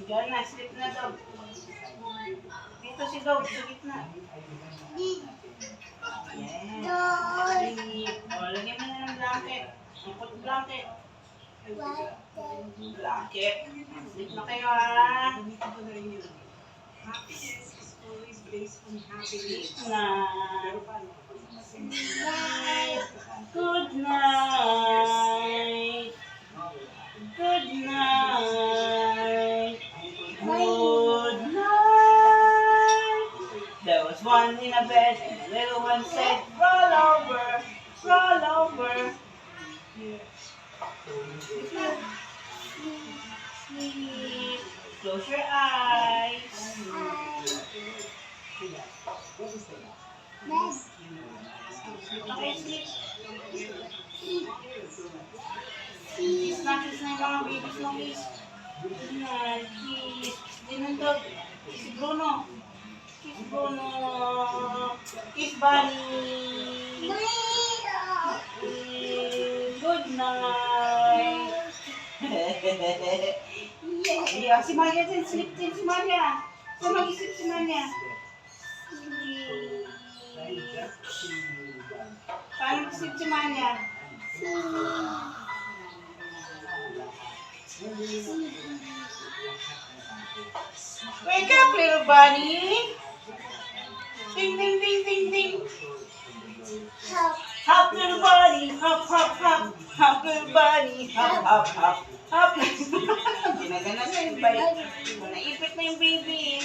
Diyan na, sleep na daw. Dito si Dog, sa gitna. Yes. Sleep. O, lagyan mo na ng blanket. Ipot blanket. Blanket. Sleep na kayo, ha? Sleep na. Good night. Good night. Good night. There was one in a bed and the little one said, roll over, roll over. Sleep. Close your eyes. Okay, sleep. Kiss na yung mga babies mo, kiss. Yan, kiss. Din ang dog. Kiss Bruno. Kiss Bruno. Kiss Bunny. Good night. Yeah, si Maria din. Sleep din si Maria. So mag-isip si Maria. Sleep. Paano mag-isip si Maria? Wake up, little bunny. Ding, ding, ding, ding, ding. Hop, little bunny. Hop, hop, hop. Hop, little bunny. Hop, hop, hop. Hop. Ginagana na yung baby. Naipit na yung baby.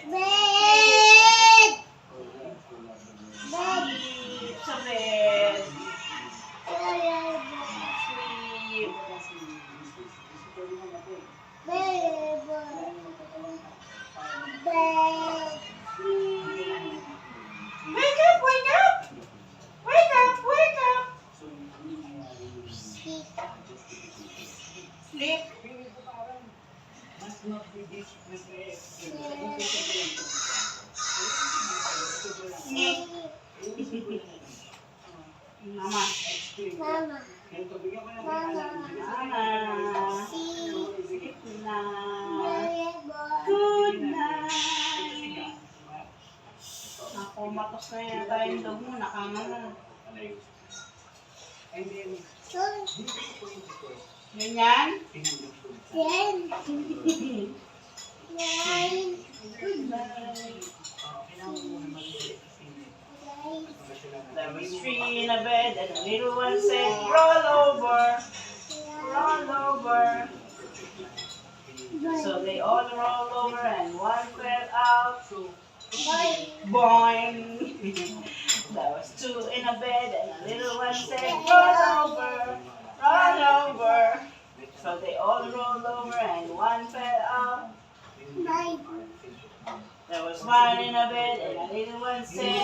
Bed! Bed! Sa bed. Sleep. Bed. Bed. Wake up, wake up! Wake up, wake up! Sleep. Sleep. Sleep. Mama. Mama. Mama. Sleep na. Good night. Ako, matos na yata yung dog mo. Nakama mo. Ganyan? Yan. Good night. There was three in a bed and the little one said, roll over, roll over. So they all rolled over and one fell out. Boing. There was two in a bed and the little one said, roll over, roll over. So they all rolled over and one fell out. There was one in a bed and the little one said,